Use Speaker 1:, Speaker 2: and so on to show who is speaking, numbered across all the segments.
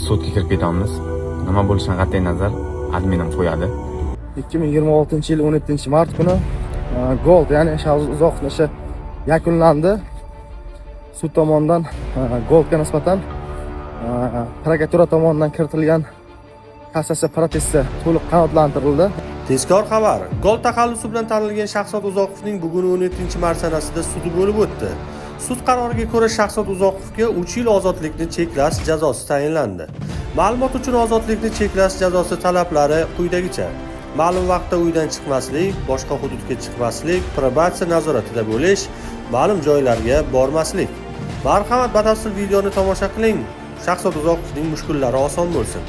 Speaker 1: sudga kirib ketamiz. Nima bo'lishidan qat'iy nazar adminim qo'yadi.
Speaker 2: 2026-yil 17-mart kuni Gold, ya'ni Shahzoda Uzoqovning ishi yakunlandi. Sud tomonidan Goldga nisbatan prokuratura tomonidan kiritilgan kassatsiya protesti to'liq qanoatlantirildi.
Speaker 3: Tezkor xabar. Gol taxallusi bilan tanilgan Shahzoda Uzoqovning bugun 17-mart sanasida sudi bo'lib o'tdi. Sud qaroriga ko'ra Shahzoda Uzoqovga 3 yil ozodlikni cheklash jazosi tayinlandi. Ma'lumot uchun ozodlikni cheklash jazosi talablari quyidagicha: ma'lum vaqtda uydan chiqmaslik, boshqa hududga chiqmaslik, probatsiya nazoratida bo'lish, ma'lum joylarga bormaslik. Marhamat, batafsil videoni tomosha qiling. Shahzoda Uzoqovning mushkullari oson bo'lsin.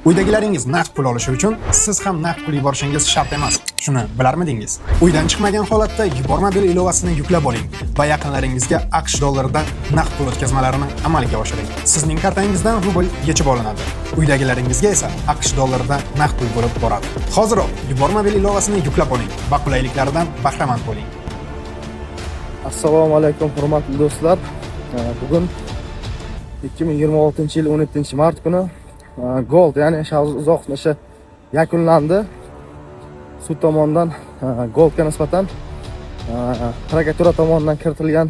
Speaker 4: Uydagilaringiz naqd pul olishi uchun siz ham naqd pul yuborishingiz shart emas. Shuni bilarmidingiz? Uydan chiqmagan holatda Yubormobil ilovasini yuklab oling va yaqinlaringizga AQSh dollarida naqd pul o'tkazmalarini amalga oshiring. Sizning kartangizdan rubl yechib olinadi. Uydagilaringizga esa AQSh dollarida naqd pul bo'lib boradi. Hoziroq Yubormobil ilovasini yuklab oling va qulayliklaridan bahramand bo'ling.
Speaker 2: Assalomu alaykum hurmatli do'stlar. Bugun 2026-yil 17-mart kuni Gold, ya'ni Shahzoda Uzoqovning ishi yakunlandi. Sud tomonidan Goldga nisbatan prokuratura tomonidan kiritilgan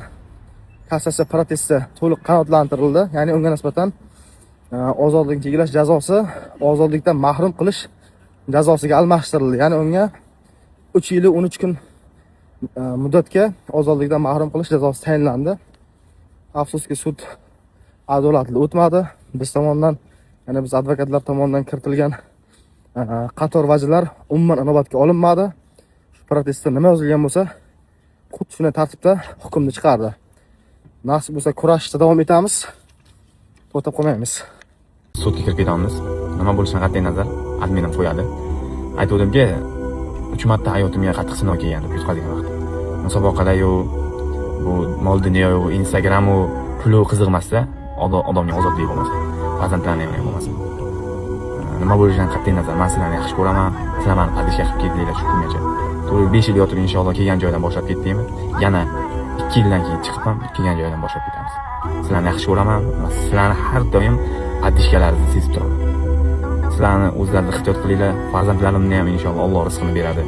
Speaker 2: kassatsiya protesti to'liq qanoatlantirildi. Ya'ni unga nisbatan ozodlikni cheklash jazosi ozodlikdan mahrum qilish jazosiga almashtirildi. Ya'ni unga 3 yil 13 kun muddatga ozodlikdan mahrum qilish jazosi tayinlandi. Afsuski sud adolatli o'tmadi. Biz tomonidan, ya'ni biz advokatlar tomonidan kiritilgan qator vajlar umuman inobatga olinmadi. Shu protestda nima yozilgan bo'lsa, xuddi shunday tartibda hukmni chiqardi. Nasib bo'lsa kurashishda davom etamiz. To'xtab qolmaymiz.
Speaker 1: Sudga kirib ketamiz. Nima bo'lishidan qat'iy nazar adminim qo'yadi. Aytuvdimki, 3 marta hayotimga qattiq sinov kelgan deb yutqazgan vaqt. Musobaqalar-yu, bu mol dunyo-yu, Instagram-u, pul qiziqmasda, odamga ozodlik bo'lmasa, farzandlarning ham bo'lmasa. Nima bo'lishidan qat'iy nazar men sizlarni yaxshi ko'raman. Sizlar meni qadishga qilib ketdinglar shu kungacha. To'g'ri 5 yil yotib inshaalloh kelgan joydan boshlab ketdikmi? Yana 2 yildan keyin chiqib ham kelgan joydan boshlab ketamiz. Sizlarni yaxshi ko'raman va sizlarni har doim qadishkalaringizni sezib turaman. Sizlarni o'zlaringiz ehtiyot qilinglar. Farzandlarimni ham inshaalloh Alloh rizqini beradi.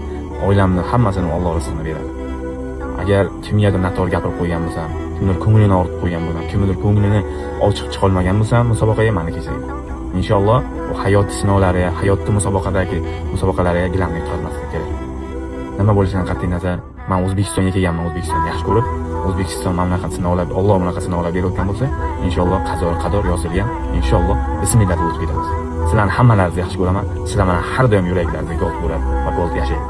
Speaker 1: Oilamni hammasini Alloh rizqini beradi. Agar kimgadir noto'g'ri gapirib qo'ygan bo'lsam, kimdir ko'nglini og'ritib qo'ygan bo'lsam, kimdir ko'nglini ochiq chiqa olmagan bo'lsam, musobaqaga meni kechiring. Inshaalloh bu hayot sinovlari, hayotda musobaqalariga gilamlik qilmaslik kerak. Nima bo'lishidan qat'iy nazar, men O'zbekistonga kelganman, O'zbekistonni yaxshi ko'rib, O'zbekiston mamlakat sinovlab, Alloh bunaqa sinovlar berayotgan bo'lsa, inshaalloh qador yozilgan, inshaalloh bismillah deb o'tib ketamiz. Sizlarni hammalaringizni yaxshi ko'raman. Sizlar meni har doim yuraklaringizda Gold bo'ladi va Gold yashaydi.